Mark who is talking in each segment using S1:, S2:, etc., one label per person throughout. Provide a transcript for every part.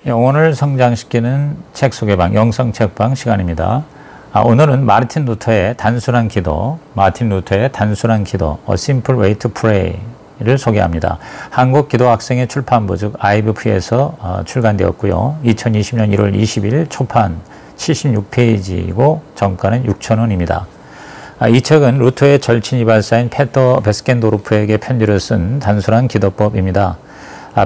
S1: 영혼을 성장시키는 책 소개방, 영성 책방 시간입니다. 오늘은 마틴 루터의 단순한 기도, A Simple Way to Pray를 소개합니다. 한국 기도학생의 출판부즉 IVF에서 출간되었고요. 2020년 1월 20일 초판 76페이지이고 정가는 6,000원입니다. 이 책은 루터의 절친 이발사인 페터 베스켄도르프에게 편지를 쓴 단순한 기도법입니다.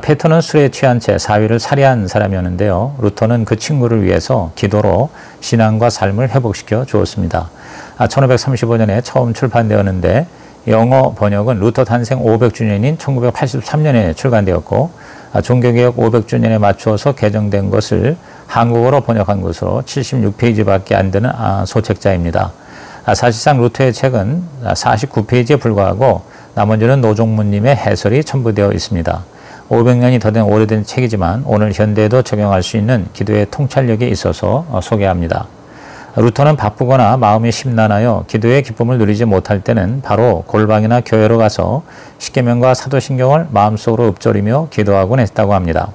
S1: 페터는 술에 취한 채 사위를 살해한 사람이었는데요. 루터는 그 친구를 위해서 기도로 신앙과 삶을 회복시켜 주었습니다. 1535년에 처음 출판되었는데 영어 번역은 루터 탄생 500주년인 1983년에 출간되었고 종교개혁 500주년에 맞추어서 개정된 것을 한국어로 번역한 것으로 76페이지밖에 안 되는 소책자입니다. 사실상 루터의 책은 49페이지에 불과하고 나머지는 노종무님의 해설이 첨부되어 있습니다. 500년이 더 된 오래된 책이지만 오늘 현대에도 적용할 수 있는 기도의 통찰력이 있어서 소개합니다. 루터는 바쁘거나 마음이 심란하여 기도의 기쁨을 누리지 못할 때는 바로 골방이나 교회로 가서 십계명과 사도신경을 마음속으로 읊조리며 기도하곤 했다고 합니다.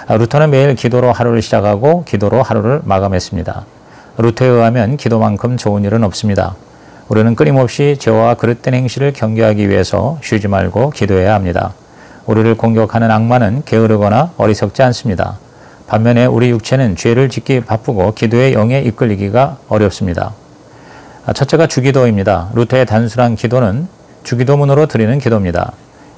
S1: 루터는 매일 기도로 하루를 시작하고 기도로 하루를 마감했습니다. 루터에 의하면 기도만큼 좋은 일은 없습니다. 우리는 끊임없이 죄와 그릇된 행실을 경계하기 위해서 쉬지 말고 기도해야 합니다. 우리를 공격하는 악마는 게으르거나 어리석지 않습니다. 반면에 우리 육체는 죄를 짓기 바쁘고 기도의 영에 이끌리기가 어렵습니다. 첫째가 주기도입니다. 루터의 단순한 기도는 주기도문으로 드리는 기도입니다.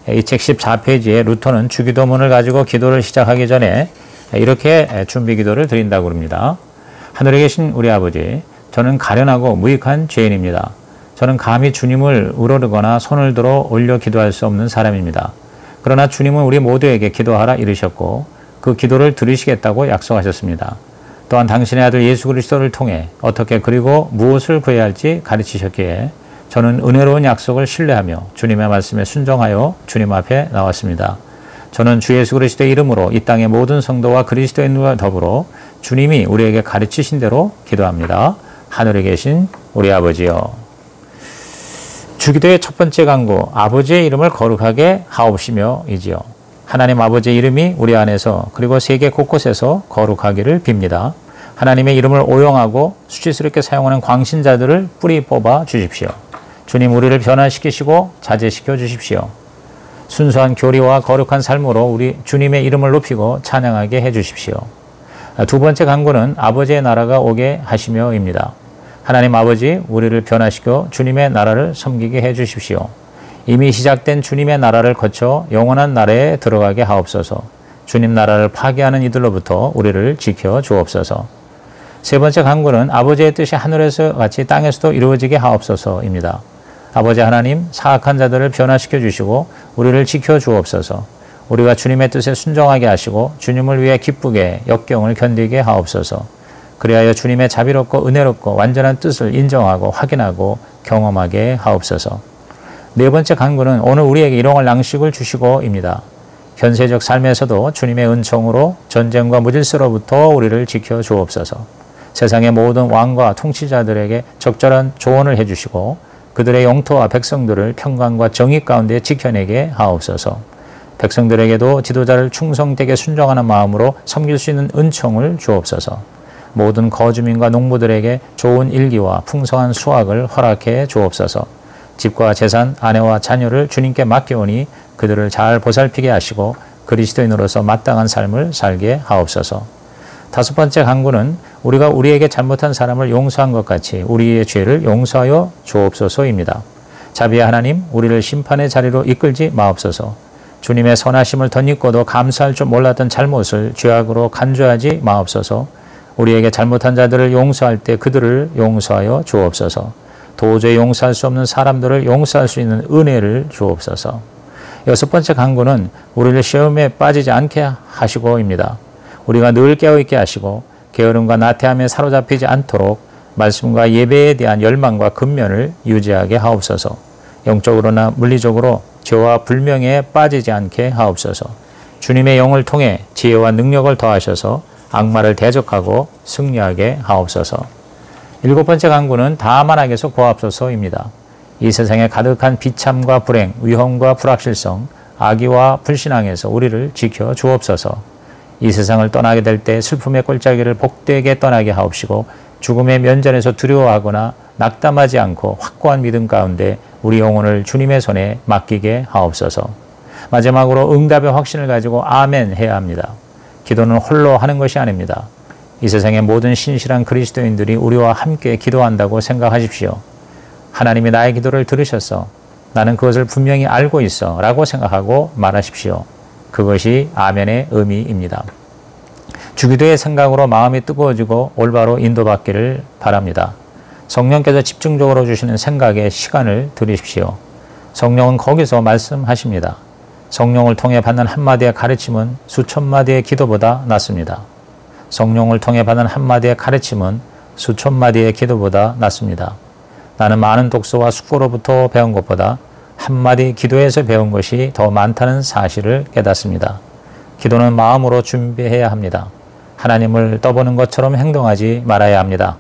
S1: 이 책 14페이지에 루터는 주기도문을 가지고 기도를 시작하기 전에 이렇게 준비기도를 드린다고 합니다. 하늘에 계신 우리 아버지, 저는 가련하고 무익한 죄인입니다. 저는 감히 주님을 우러르거나 손을 들어 올려 기도할 수 없는 사람입니다. 그러나 주님은 우리 모두에게 기도하라 이르셨고 그 기도를 들으시겠다고 약속하셨습니다. 또한 당신의 아들 예수 그리스도를 통해 어떻게 그리고 무엇을 구해야 할지 가르치셨기에 저는 은혜로운 약속을 신뢰하며 주님의 말씀에 순종하여 주님 앞에 나왔습니다. 저는 주 예수 그리스도의 이름으로 이 땅의 모든 성도와 그리스도인과 더불어 주님이 우리에게 가르치신 대로 기도합니다. 하늘에 계신 우리 아버지여. 주기도의 첫 번째 간구, 아버지의 이름을 거룩하게 하옵시며 이지요. 하나님 아버지의 이름이 우리 안에서 그리고 세계 곳곳에서 거룩하기를 빕니다. 하나님의 이름을 오용하고 수치스럽게 사용하는 광신자들을 뿌리 뽑아 주십시오. 주님 우리를 변화시키시고 자제시켜 주십시오. 순수한 교리와 거룩한 삶으로 우리 주님의 이름을 높이고 찬양하게 해 주십시오. 두 번째 간구는 아버지의 나라가 오게 하시며입니다. 하나님 아버지, 우리를 변화시켜 주님의 나라를 섬기게 해 주십시오. 이미 시작된 주님의 나라를 거쳐 영원한 나라에 들어가게 하옵소서. 주님 나라를 파괴하는 이들로부터 우리를 지켜 주옵소서. 세 번째 간구는 아버지의 뜻이 하늘에서 같이 땅에서도 이루어지게 하옵소서입니다. 아버지 하나님, 사악한 자들을 변화시켜 주시고 우리를 지켜 주옵소서. 우리가 주님의 뜻에 순종하게 하시고 주님을 위해 기쁘게 역경을 견디게 하옵소서. 그리하여 주님의 자비롭고 은혜롭고 완전한 뜻을 인정하고 확인하고 경험하게 하옵소서. 네 번째 간구는 오늘 우리에게 일용할 양식을 주시고입니다. 현세적 삶에서도 주님의 은총으로 전쟁과 무질서로부터 우리를 지켜 주옵소서. 세상의 모든 왕과 통치자들에게 적절한 조언을 해주시고 그들의 영토와 백성들을 평강과 정의 가운데 지켜내게 하옵소서. 백성들에게도 지도자를 충성되게 순종하는 마음으로 섬길 수 있는 은총을 주옵소서. 모든 거주민과 농부들에게 좋은 일기와 풍성한 수확을 허락해 주옵소서. 집과 재산, 아내와 자녀를 주님께 맡겨오니 그들을 잘 보살피게 하시고 그리스도인으로서 마땅한 삶을 살게 하옵소서. 다섯 번째 간구는 우리가 우리에게 잘못한 사람을 용서한 것 같이 우리의 죄를 용서하여 주옵소서입니다. 자비의 하나님, 우리를 심판의 자리로 이끌지 마옵소서. 주님의 선하심을 덧입고도 감사할 줄 몰랐던 잘못을 죄악으로 간주하지 마옵소서. 우리에게 잘못한 자들을 용서할 때 그들을 용서하여 주옵소서. 도저히 용서할 수 없는 사람들을 용서할 수 있는 은혜를 주옵소서. 여섯 번째 간구는 우리를 시험에 빠지지 않게 하시고입니다. 우리가 늘 깨어있게 하시고 게으름과 나태함에 사로잡히지 않도록 말씀과 예배에 대한 열망과 근면을 유지하게 하옵소서. 영적으로나 물리적으로 죄와 불명에 빠지지 않게 하옵소서. 주님의 영을 통해 지혜와 능력을 더하셔서 악마를 대적하고 승리하게 하옵소서. 일곱 번째 간구는 다만하게서 구하옵소서입니다. 이 세상에 가득한 비참과 불행, 위험과 불확실성, 악의와 불신앙에서 우리를 지켜 주옵소서. 이 세상을 떠나게 될 때 슬픔의 골짜기를 복되게 떠나게 하옵시고 죽음의 면전에서 두려워하거나 낙담하지 않고 확고한 믿음 가운데 우리 영혼을 주님의 손에 맡기게 하옵소서. 마지막으로 응답의 확신을 가지고 아멘 해야 합니다. 기도는 홀로 하는 것이 아닙니다. 이 세상의 모든 신실한 그리스도인들이 우리와 함께 기도한다고 생각하십시오. 하나님이 나의 기도를 들으셨어. 나는 그것을 분명히 알고 있어 라고 생각하고 말하십시오. 그것이 아멘의 의미입니다. 주기도의 생각으로 마음이 뜨거워지고 올바로 인도받기를 바랍니다. 성령께서 집중적으로 주시는 생각에 시간을 들이십시오. 성령은 거기서 말씀하십니다. 성령을 통해 받는 한마디의 가르침은 수천 마디의 기도보다 낫습니다. 성령을 통해 받는 한마디의 가르침은 수천 마디의 기도보다 낫습니다. 나는 많은 독서와 숙고로부터 배운 것보다 한마디 기도에서 배운 것이 더 많다는 사실을 깨닫습니다. 기도는 마음으로 준비해야 합니다. 하나님을 떠보는 것처럼 행동하지 말아야 합니다.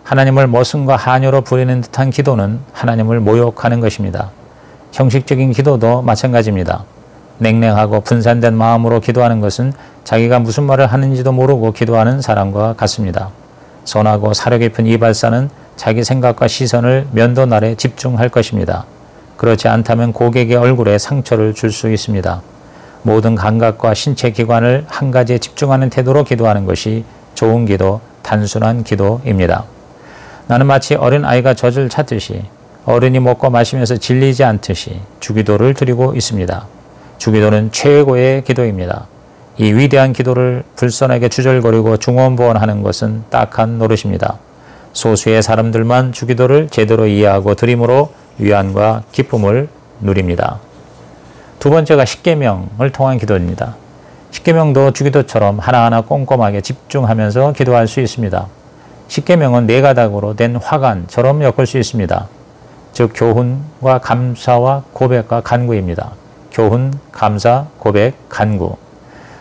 S1: 하나님을 모순과 한여로 부리는 듯한 기도는 하나님을 모욕하는 것입니다. 형식적인 기도도 마찬가지입니다. 냉랭하고 분산된 마음으로 기도하는 것은 자기가 무슨 말을 하는지도 모르고 기도하는 사람과 같습니다. 선하고 사려 깊은 이발사는 자기 생각과 시선을 면도날에 집중할 것입니다. 그렇지 않다면 고객의 얼굴에 상처를 줄 수 있습니다. 모든 감각과 신체 기관을 한 가지에 집중하는 태도로 기도하는 것이 좋은 기도, 단순한 기도입니다. 나는 마치 어린 아이가 젖을 찾듯이 어른이 먹고 마시면서 질리지 않듯이 주기도를 드리고 있습니다. 주기도는 최고의 기도입니다. 이 위대한 기도를 불선하게 주절거리고 중언부언하는 것은 딱한 노릇입니다. 소수의 사람들만 주기도를 제대로 이해하고 드림으로 위안과 기쁨을 누립니다. 두 번째가 십계명을 통한 기도입니다. 십계명도 주기도처럼 하나하나 꼼꼼하게 집중하면서 기도할 수 있습니다. 십계명은 네 가닥으로 된 화관처럼 엮을 수 있습니다. 즉 교훈과 감사와 고백과 간구입니다. 교훈, 감사, 고백, 간구.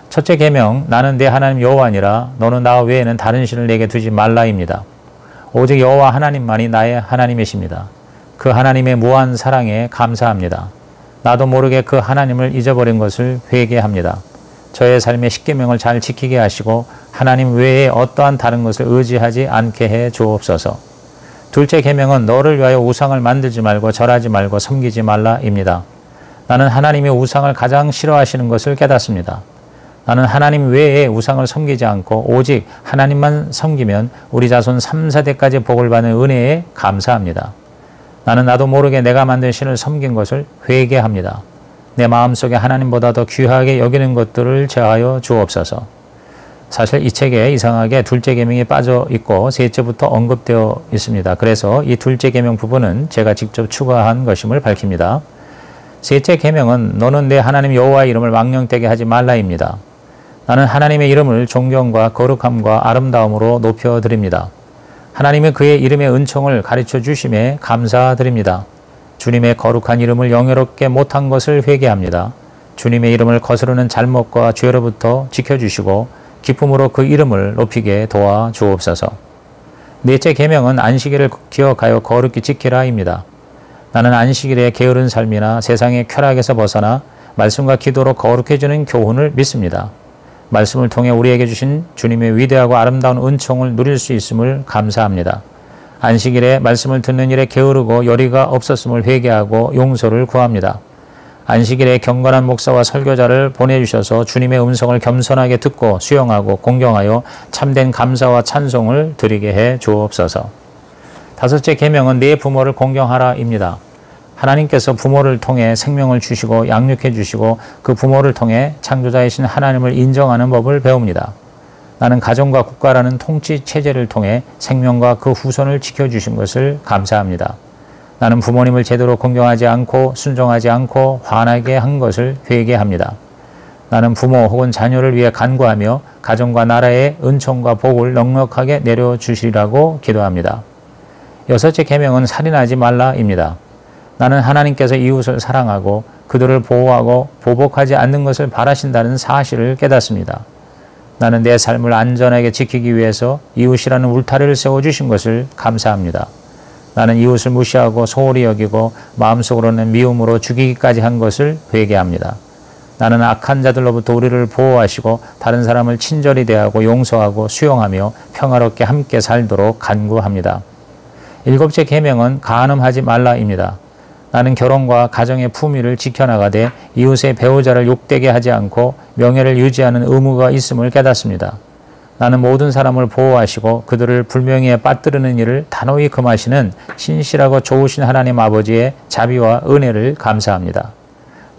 S1: 첫째 계명, 나는 내 하나님 여호와니라 너는 나 외에는 다른 신을 내게 두지 말라입니다. 오직 여호와 하나님만이 나의 하나님이십니다. 그 하나님의 무한 사랑에 감사합니다. 나도 모르게 그 하나님을 잊어버린 것을 회개합니다. 저의 삶의 십계명을 잘 지키게 하시고 하나님 외에 어떠한 다른 것을 의지하지 않게 해 주옵소서. 둘째 계명은 너를 위하여 우상을 만들지 말고 절하지 말고 섬기지 말라입니다. 나는 하나님이 우상을 가장 싫어하시는 것을 깨닫습니다. 나는 하나님 외에 우상을 섬기지 않고 오직 하나님만 섬기면 우리 자손 3, 4대까지 복을 받는 은혜에 감사합니다. 나는 나도 모르게 내가 만든 신을 섬긴 것을 회개합니다. 내 마음속에 하나님보다 더 귀하게 여기는 것들을 제하여 주옵소서. 사실 이 책에 이상하게 둘째 계명이 빠져 있고 셋째부터 언급되어 있습니다. 그래서 이 둘째 계명 부분은 제가 직접 추가한 것임을 밝힙니다. 셋째 계명은 너는 내 하나님 여호와의 이름을 망령되게 하지 말라입니다. 나는 하나님의 이름을 존경과 거룩함과 아름다움으로 높여드립니다. 하나님이 그의 이름의 은총을 가르쳐 주심에 감사드립니다. 주님의 거룩한 이름을 영예롭게 못한 것을 회개합니다. 주님의 이름을 거스르는 잘못과 죄로부터 지켜주시고 기쁨으로 그 이름을 높이게 도와주옵소서. 넷째 계명은 안식일을 기억하여 거룩히 지키라입니다. 나는 안식일에 게으른 삶이나 세상의 쾌락에서 벗어나 말씀과 기도로 거룩해지는 교훈을 믿습니다. 말씀을 통해 우리에게 주신 주님의 위대하고 아름다운 은총을 누릴 수 있음을 감사합니다. 안식일에 말씀을 듣는 일에 게으르고 열의가 없었음을 회개하고 용서를 구합니다. 안식일에 경건한 목사와 설교자를 보내주셔서 주님의 음성을 겸손하게 듣고 수용하고 공경하여 참된 감사와 찬송을 드리게 해 주옵소서. 다섯째 계명은 내 부모를 공경하라입니다. 하나님께서 부모를 통해 생명을 주시고 양육해 주시고 그 부모를 통해 창조자이신 하나님을 인정하는 법을 배웁니다. 나는 가정과 국가라는 통치 체제를 통해 생명과 그 후손을 지켜주신 것을 감사합니다. 나는 부모님을 제대로 공경하지 않고 순종하지 않고 화나게 한 것을 회개합니다. 나는 부모 혹은 자녀를 위해 간구하며 가정과 나라의 은총과 복을 넉넉하게 내려주시리라고 기도합니다. 여섯째 계명은 살인하지 말라입니다. 나는 하나님께서 이웃을 사랑하고 그들을 보호하고 보복하지 않는 것을 바라신다는 사실을 깨닫습니다. 나는 내 삶을 안전하게 지키기 위해서 이웃이라는 울타리를 세워주신 것을 감사합니다. 나는 이웃을 무시하고 소홀히 여기고 마음속으로는 미움으로 죽이기까지 한 것을 회개합니다. 나는 악한 자들로부터 우리를 보호하시고 다른 사람을 친절히 대하고 용서하고 수용하며 평화롭게 함께 살도록 간구합니다. 7째 계명은 간음하지 말라입니다. 나는 결혼과 가정의 품위를 지켜나가되 이웃의 배우자를 욕되게 하지 않고 명예를 유지하는 의무가 있음을 깨닫습니다. 나는 모든 사람을 보호하시고 그들을 불명예에 빠뜨리는 일을 단호히 금하시는 신실하고 좋으신 하나님 아버지의 자비와 은혜를 감사합니다.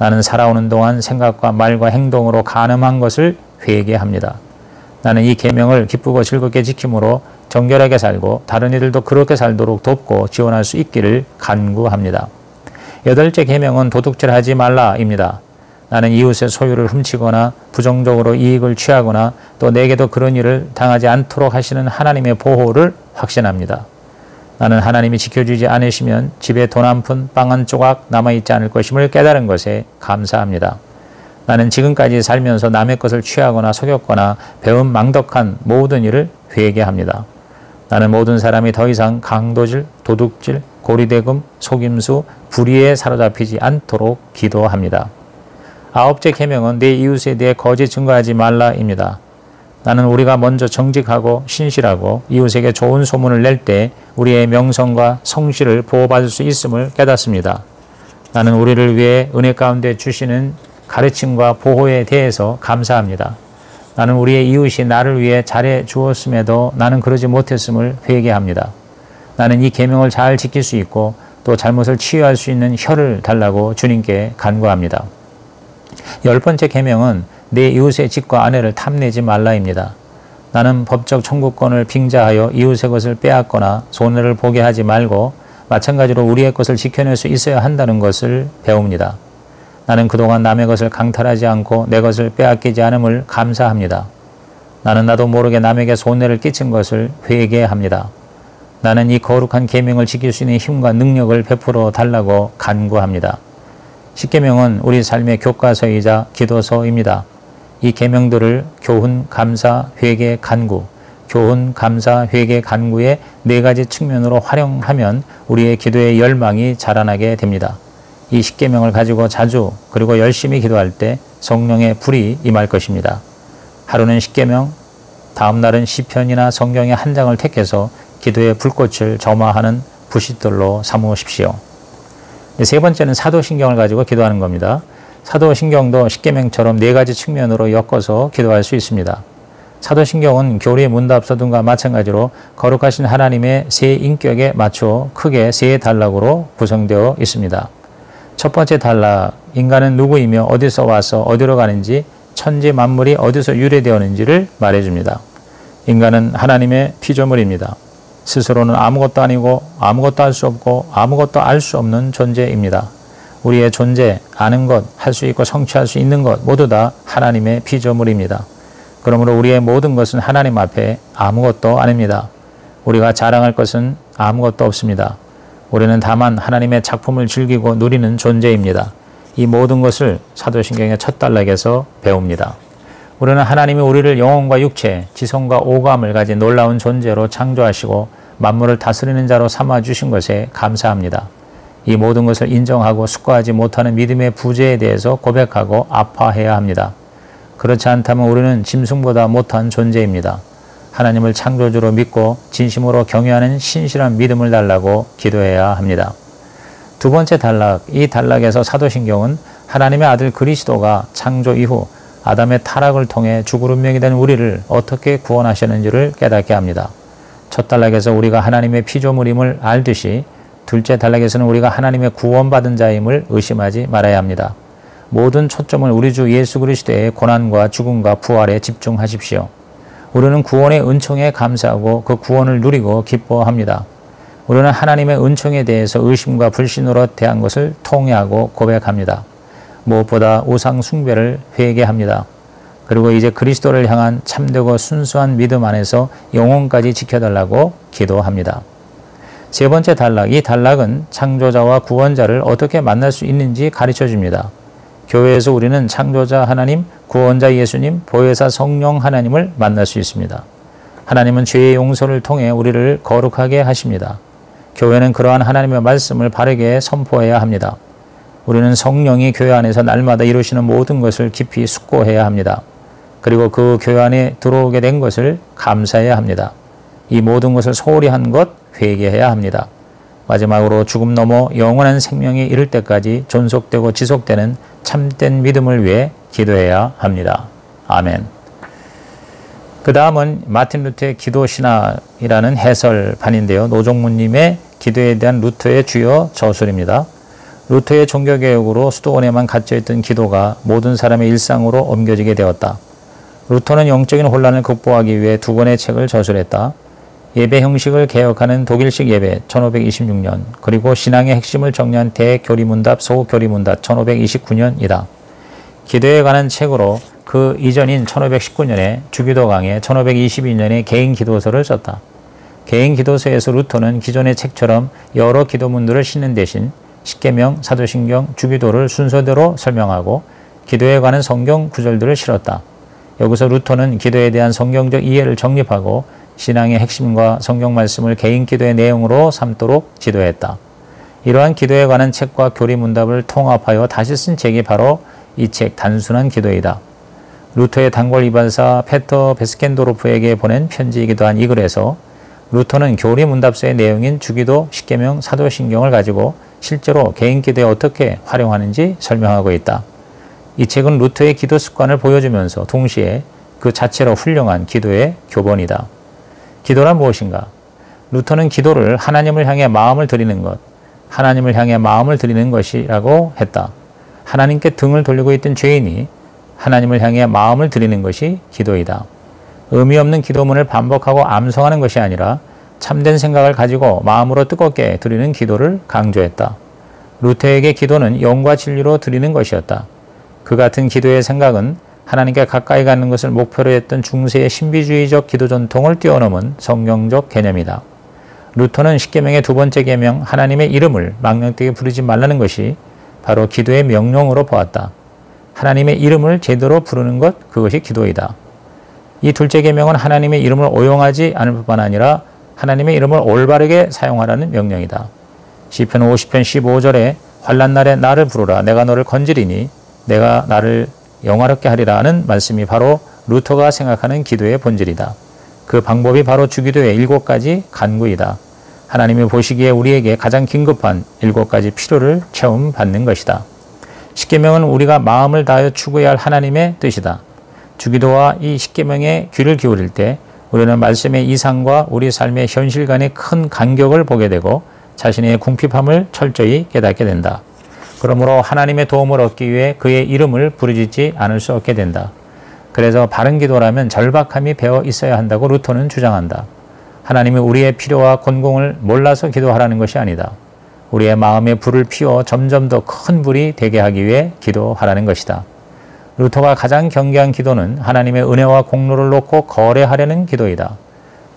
S1: 나는 살아오는 동안 생각과 말과 행동으로 간음한 것을 회개합니다. 나는 이 계명을 기쁘고 즐겁게 지킴으로 정결하게 살고 다른 이들도 그렇게 살도록 돕고 지원할 수 있기를 간구합니다. 8째 계명은 도둑질하지 말라입니다. 나는 이웃의 소유를 훔치거나 부정적으로 이익을 취하거나 또 내게도 그런 일을 당하지 않도록 하시는 하나님의 보호를 확신합니다. 나는 하나님이 지켜주지 않으시면 집에 돈 한 푼, 빵 한 조각 남아있지 않을 것임을 깨달은 것에 감사합니다. 나는 지금까지 살면서 남의 것을 취하거나 속였거나 배운 망덕한 모든 일을 회개합니다. 나는 모든 사람이 더 이상 강도질, 도둑질, 고리대금, 속임수, 불의에 사로잡히지 않도록 기도합니다. 9째 계명은 내 이웃에 대해 거짓 증거하지 말라입니다. 나는 우리가 먼저 정직하고 신실하고 이웃에게 좋은 소문을 낼 때 우리의 명성과 성실을 보호받을 수 있음을 깨닫습니다. 나는 우리를 위해 은혜 가운데 주시는 가르침과 보호에 대해서 감사합니다. 나는 우리의 이웃이 나를 위해 잘해 주었음에도 나는 그러지 못했음을 회개합니다. 나는 이 계명을 잘 지킬 수 있고 또 잘못을 치유할 수 있는 혀를 달라고 주님께 간구합니다. 10번째 계명은 내 이웃의 집과 아내를 탐내지 말라입니다. 나는 법적 청구권을 빙자하여 이웃의 것을 빼앗거나 손해를 보게 하지 말고 마찬가지로 우리의 것을 지켜낼 수 있어야 한다는 것을 배웁니다. 나는 그동안 남의 것을 강탈하지 않고 내 것을 빼앗기지 않음을 감사합니다. 나는 나도 모르게 남에게 손해를 끼친 것을 회개합니다. 나는 이 거룩한 계명을 지킬 수 있는 힘과 능력을 베풀어 달라고 간구합니다. 10계명은 우리 삶의 교과서이자 기도서입니다. 이 계명들을 교훈, 감사, 회개, 간구, 교훈, 감사, 회개, 간구의 4가지 측면으로 활용하면 우리의 기도의 열망이 자라나게 됩니다. 이 10계명을 가지고 자주 그리고 열심히 기도할 때 성령의 불이 임할 것입니다. 하루는 10계명, 다음 날은 시편이나 성경의 한 장을 택해서 기도의 불꽃을 점화하는 부싯돌로 삼으십시오. 3번째는 사도신경을 가지고 기도하는 겁니다. 사도신경도 10계명처럼 4가지 측면으로 엮어서 기도할 수 있습니다. 사도신경은 교리의 문답서둔과 마찬가지로 거룩하신 하나님의 세 인격에 맞춰 크게 3단락으로 구성되어 있습니다. 첫 번째 단락, 인간은 누구이며 어디서 와서 어디로 가는지, 천지 만물이 어디서 유래되었는지를 말해줍니다. 인간은 하나님의 피조물입니다. 스스로는 아무것도 아니고 아무것도 할 수 없고 아무것도 알 수 없는 존재입니다. 우리의 존재, 아는 것, 할 수 있고 성취할 수 있는 것 모두 다 하나님의 피조물입니다. 그러므로 우리의 모든 것은 하나님 앞에 아무것도 아닙니다. 우리가 자랑할 것은 아무것도 없습니다. 우리는 다만 하나님의 작품을 즐기고 누리는 존재입니다. 이 모든 것을 사도신경의 첫 단락에서 배웁니다. 우리는 하나님이 우리를 영혼과 육체, 지성과 오감을 가진 놀라운 존재로 창조하시고 만물을 다스리는 자로 삼아주신 것에 감사합니다. 이 모든 것을 인정하고 숙고하지 못하는 믿음의 부재에 대해서 고백하고 아파해야 합니다. 그렇지 않다면 우리는 짐승보다 못한 존재입니다. 하나님을 창조주로 믿고 진심으로 경외하는 신실한 믿음을 달라고 기도해야 합니다. 2번째 단락, 이 단락에서 사도신경은 하나님의 아들 그리스도가 창조 이후 아담의 타락을 통해 죽을 운명이 된 우리를 어떻게 구원하셨는지를 깨닫게 합니다. 첫 단락에서 우리가 하나님의 피조물임을 알듯이 둘째 단락에서는 우리가 하나님의 구원받은 자임을 의심하지 말아야 합니다. 모든 초점을 우리 주 예수 그리스도의 고난과 죽음과 부활에 집중하십시오. 우리는 구원의 은총에 감사하고 그 구원을 누리고 기뻐합니다. 우리는 하나님의 은총에 대해서 의심과 불신으로 대한 것을 통회하고 고백합니다. 무엇보다 우상 숭배를 회개합니다. 그리고 이제 그리스도를 향한 참되고 순수한 믿음 안에서 영혼까지 지켜달라고 기도합니다. 3번째 단락, 이 단락은 창조자와 구원자를 어떻게 만날 수 있는지 가르쳐 줍니다. 교회에서 우리는 창조자 하나님, 구원자 예수님, 보혜사 성령 하나님을 만날 수 있습니다. 하나님은 죄의 용서를 통해 우리를 거룩하게 하십니다. 교회는 그러한 하나님의 말씀을 바르게 선포해야 합니다. 우리는 성령이 교회 안에서 날마다 이루시는 모든 것을 깊이 숙고해야 합니다. 그리고 그 교회 안에 들어오게 된 것을 감사해야 합니다. 이 모든 것을 소홀히 한 것 회개해야 합니다. 마지막으로 죽음 넘어 영원한 생명이 이를 때까지 존속되고 지속되는 참된 믿음을 위해 기도해야 합니다. 아멘. 그 다음은 마틴 루터의 기도신학이라는 해설판인데요. 노종무님의 기도에 대한 루터의 주요 저술입니다. 루터의 종교개혁으로 수도원에만 갇혀있던 기도가 모든 사람의 일상으로 옮겨지게 되었다. 루터는 영적인 혼란을 극복하기 위해 두 권의 책을 저술했다. 예배 형식을 개혁하는 독일식 예배 1526년, 그리고 신앙의 핵심을 정리한 대교리문답 소교리문답 1529년이다. 기도에 관한 책으로 그 이전인 1519년에 주기도 강해 1522년에 개인 기도서를 썼다. 개인 기도서에서 루터는 기존의 책처럼 여러 기도문들을 싣는 대신 십계명, 사도신경, 주기도를 순서대로 설명하고 기도에 관한 성경 구절들을 실었다. 여기서 루터는 기도에 대한 성경적 이해를 정립하고 신앙의 핵심과 성경 말씀을 개인 기도의 내용으로 삼도록 지도했다. 이러한 기도에 관한 책과 교리문답을 통합하여 다시 쓴 책이 바로 이 책 단순한 기도이다. 루터의 단골 이발사 페터 베스켄도르프에게 보낸 편지이기도 한 이 글에서 루터는 교리문답서의 내용인 주기도, 십계명, 사도신경을 가지고 실제로 개인 기도에 어떻게 활용하는지 설명하고 있다. 이 책은 루터의 기도 습관을 보여주면서 동시에 그 자체로 훌륭한 기도의 교본이다. 기도란 무엇인가? 루터는 기도를 하나님을 향해 마음을 드리는 것, 하나님을 향해 마음을 드리는 것이라고 했다. 하나님께 등을 돌리고 있던 죄인이 하나님을 향해 마음을 드리는 것이 기도이다. 의미 없는 기도문을 반복하고 암송하는 것이 아니라 참된 생각을 가지고 마음으로 뜨겁게 드리는 기도를 강조했다. 루터에게 기도는 영과 진리로 드리는 것이었다. 그 같은 기도의 생각은 하나님께 가까이 가는 것을 목표로 했던 중세의 신비주의적 기도 전통을 뛰어넘은 성경적 개념이다. 루터는 십계명의 두 번째 계명 하나님의 이름을 망령되게 부르지 말라는 것이 바로 기도의 명령으로 보았다. 하나님의 이름을 제대로 부르는 것, 그것이 기도이다. 이 둘째 계명은 하나님의 이름을 오용하지 않을 뿐만 아니라 하나님의 이름을 올바르게 사용하라는 명령이다. 시편 50편 15절에 환난 날에 나를 부르라 내가 너를 건지리니 내가 나를 영화롭게 하리라 하는 말씀이 바로 루터가 생각하는 기도의 본질이다. 그 방법이 바로 주기도의 7가지 간구이다. 하나님이 보시기에 우리에게 가장 긴급한 7가지 필요를 체험받는 것이다. 십계명은 우리가 마음을 다하여 추구해야 할 하나님의 뜻이다. 주기도와 이 십계명에 귀를 기울일 때 우리는 말씀의 이상과 우리 삶의 현실 간의 큰 간격을 보게 되고 자신의 궁핍함을 철저히 깨닫게 된다. 그러므로 하나님의 도움을 얻기 위해 그의 이름을 부르짖지 않을 수 없게 된다. 그래서 바른 기도라면 절박함이 배어 있어야 한다고 루터는 주장한다. 하나님이 우리의 필요와 권공을 몰라서 기도하라는 것이 아니다. 우리의 마음에 불을 피워 점점 더 큰 불이 되게 하기 위해 기도하라는 것이다. 루터가 가장 경계한 기도는 하나님의 은혜와 공로를 놓고 거래하려는 기도이다.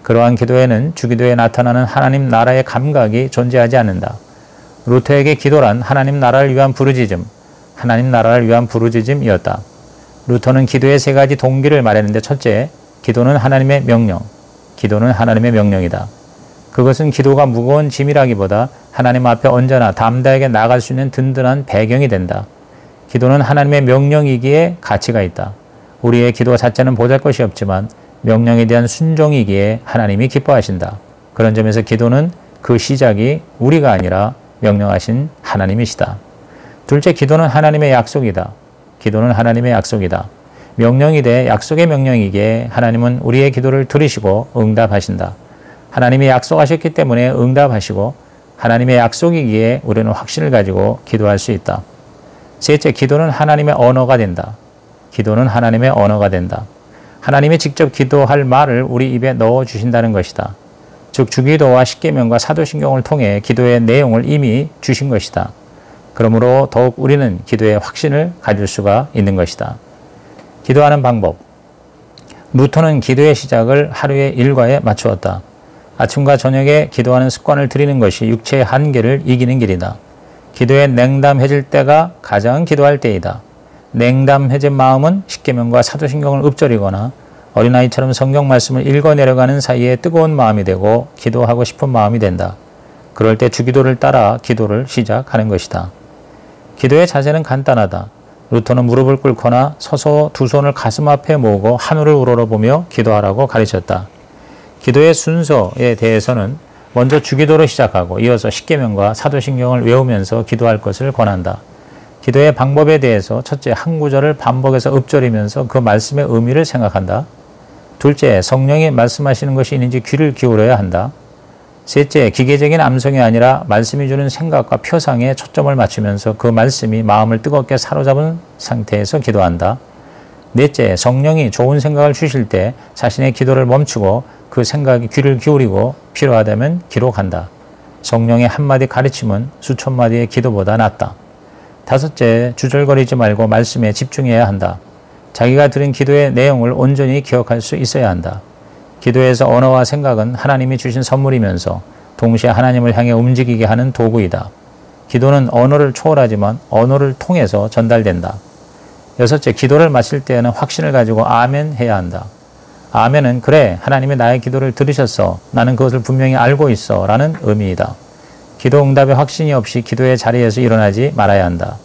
S1: 그러한 기도에는 주기도에 나타나는 하나님 나라의 감각이 존재하지 않는다. 루터에게 기도란 하나님 나라를 위한 부르짖음, 하나님 나라를 위한 부르짖음이었다. 루터는 기도의 3가지 동기를 말했는데 첫째, 기도는 하나님의 명령, 기도는 하나님의 명령이다. 그것은 기도가 무거운 짐이라기보다 하나님 앞에 언제나 담대하게 나갈 수 있는 든든한 배경이 된다. 기도는 하나님의 명령이기에 가치가 있다. 우리의 기도 자체는 보잘것이 없지만 명령에 대한 순종이기에 하나님이 기뻐하신다. 그런 점에서 기도는 그 시작이 우리가 아니라 명령하신 하나님이시다. 둘째, 기도는 하나님의 약속이다. 기도는 하나님의 약속이다. 명령이 돼 약속의 명령이기에 하나님은 우리의 기도를 들으시고 응답하신다. 하나님이 약속하셨기 때문에 응답하시고 하나님의 약속이기에 우리는 확신을 가지고 기도할 수 있다. 셋째, 기도는 하나님의 언어가 된다. 기도는 하나님의 언어가 된다. 하나님이 직접 기도할 말을 우리 입에 넣어주신다는 것이다. 즉 주기도와 십계명과 사도신경을 통해 기도의 내용을 이미 주신 것이다. 그러므로 더욱 우리는 기도의 확신을 가질 수가 있는 것이다. 기도하는 방법. 루터는 기도의 시작을 하루의 일과에 맞추었다. 아침과 저녁에 기도하는 습관을 들이는 것이 육체의 한계를 이기는 길이다. 기도에 냉담해질 때가 가장 기도할 때이다. 냉담해진 마음은 십계명과 사도신경을 읊조리거나 어린아이처럼 성경 말씀을 읽어내려가는 사이에 뜨거운 마음이 되고 기도하고 싶은 마음이 된다. 그럴 때 주기도를 따라 기도를 시작하는 것이다. 기도의 자세는 간단하다. 루터는 무릎을 꿇거나 서서 두 손을 가슴 앞에 모으고 하늘을 우러러보며 기도하라고 가르쳤다. 기도의 순서에 대해서는 먼저 주기도로 시작하고 이어서 십계명과 사도신경을 외우면서 기도할 것을 권한다. 기도의 방법에 대해서 첫째, 한 구절을 반복해서 읊조리면서 그 말씀의 의미를 생각한다. 둘째, 성령이 말씀하시는 것이 있는지 귀를 기울여야 한다. 셋째, 기계적인 암송이 아니라 말씀이 주는 생각과 표상에 초점을 맞추면서 그 말씀이 마음을 뜨겁게 사로잡은 상태에서 기도한다. 넷째, 성령이 좋은 생각을 주실 때 자신의 기도를 멈추고 그 생각에 귀를 기울이고 필요하다면 기록한다. 성령의 한마디 가르침은 수천 마디의 기도보다 낫다. 다섯째, 주절거리지 말고 말씀에 집중해야 한다. 자기가 드린 기도의 내용을 온전히 기억할 수 있어야 한다. 기도에서 언어와 생각은 하나님이 주신 선물이면서 동시에 하나님을 향해 움직이게 하는 도구이다. 기도는 언어를 초월하지만 언어를 통해서 전달된다. 여섯째, 기도를 마칠 때에는 확신을 가지고 아멘 해야 한다. 아멘은 그래, 하나님이 나의 기도를 들으셨어. 나는 그것을 분명히 알고 있어. 라는 의미이다. 기도 응답에 확신이 없이 기도의 자리에서 일어나지 말아야 한다.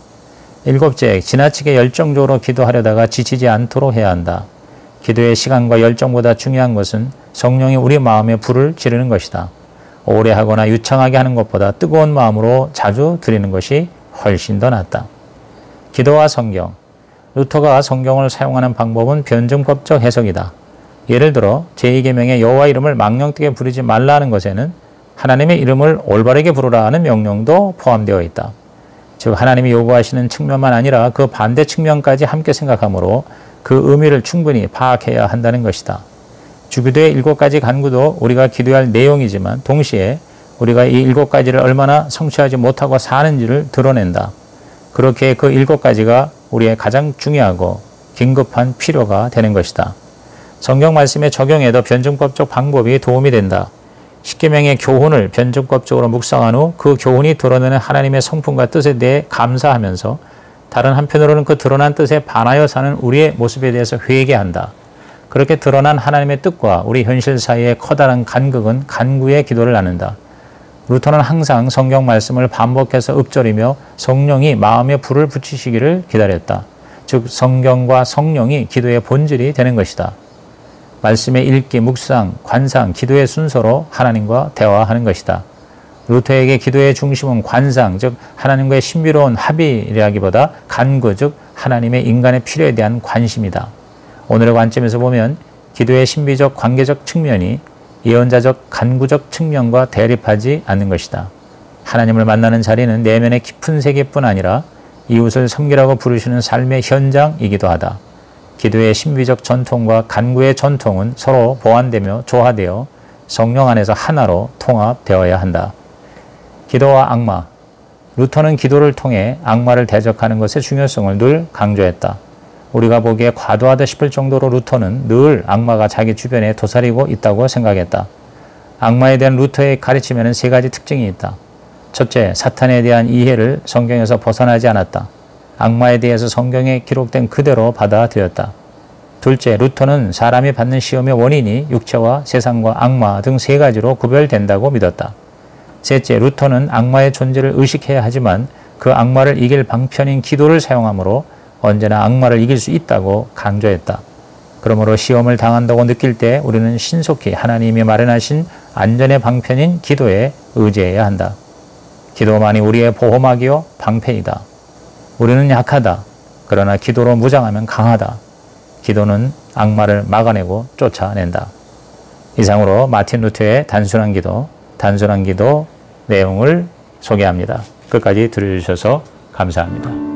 S1: 일곱째, 지나치게 열정적으로 기도하려다가 지치지 않도록 해야 한다. 기도의 시간과 열정보다 중요한 것은 성령이 우리 마음에 불을 지르는 것이다. 오래 하거나 유창하게 하는 것보다 뜨거운 마음으로 자주 드리는 것이 훨씬 더 낫다. 기도와 성경. 루터가 성경을 사용하는 방법은 변증법적 해석이다. 예를 들어 제2계명의 여호와 이름을 망령되게 부르지 말라는 것에는 하나님의 이름을 올바르게 부르라 하는 명령도 포함되어 있다. 즉 하나님이 요구하시는 측면만 아니라 그 반대 측면까지 함께 생각하므로 그 의미를 충분히 파악해야 한다는 것이다. 주기도의 7가지 간구도 우리가 기도할 내용이지만 동시에 우리가 이 7가지를 얼마나 성취하지 못하고 사는지를 드러낸다. 그렇게 그 7가지가 우리의 가장 중요하고 긴급한 필요가 되는 것이다. 성경 말씀에 적용해도 변증법적 방법이 도움이 된다. 십계명의 교훈을 변증법적으로 묵상한 후 그 교훈이 드러내는 하나님의 성품과 뜻에 대해 감사하면서 다른 한편으로는 그 드러난 뜻에 반하여 사는 우리의 모습에 대해서 회개한다. 그렇게 드러난 하나님의 뜻과 우리 현실 사이의 커다란 간극은 간구의 기도를 나눈다. 루터는 항상 성경 말씀을 반복해서 읊조리며 성령이 마음에 불을 붙이시기를 기다렸다. 즉 성경과 성령이 기도의 본질이 되는 것이다. 말씀의 읽기, 묵상, 관상, 기도의 순서로 하나님과 대화하는 것이다. 루터에게 기도의 중심은 관상, 즉 하나님과의 신비로운 합의라기보다 간구, 즉 하나님의 인간의 필요에 대한 관심이다. 오늘의 관점에서 보면 기도의 신비적 관계적 측면이 예언자적 간구적 측면과 대립하지 않는 것이다. 하나님을 만나는 자리는 내면의 깊은 세계뿐 아니라 이웃을 섬기라고 부르시는 삶의 현장이기도 하다. 기도의 신비적 전통과 간구의 전통은 서로 보완되며 조화되어 성령 안에서 하나로 통합되어야 한다. 기도와 악마. 루터는 기도를 통해 악마를 대적하는 것의 중요성을 늘 강조했다. 우리가 보기에 과도하다 싶을 정도로 루터는 늘 악마가 자기 주변에 도사리고 있다고 생각했다. 악마에 대한 루터의 가르침에는 3가지 특징이 있다. 첫째, 사탄에 대한 이해를 성경에서 벗어나지 않았다. 악마에 대해서 성경에 기록된 그대로 받아들였다. 둘째, 루터는 사람이 받는 시험의 원인이 육체와 세상과 악마 등 3가지로 구별된다고 믿었다. 셋째, 루터는 악마의 존재를 의식해야 하지만 그 악마를 이길 방편인 기도를 사용하므로 언제나 악마를 이길 수 있다고 강조했다. 그러므로 시험을 당한다고 느낄 때 우리는 신속히 하나님이 마련하신 안전의 방편인 기도에 의지해야 한다. 기도만이 우리의 보호막이요 방패이다. 우리는 약하다. 그러나 기도로 무장하면 강하다. 기도는 악마를 막아내고 쫓아낸다. 이상으로 마틴 루터의 단순한 기도 내용을 소개합니다. 끝까지 들어주셔서 감사합니다.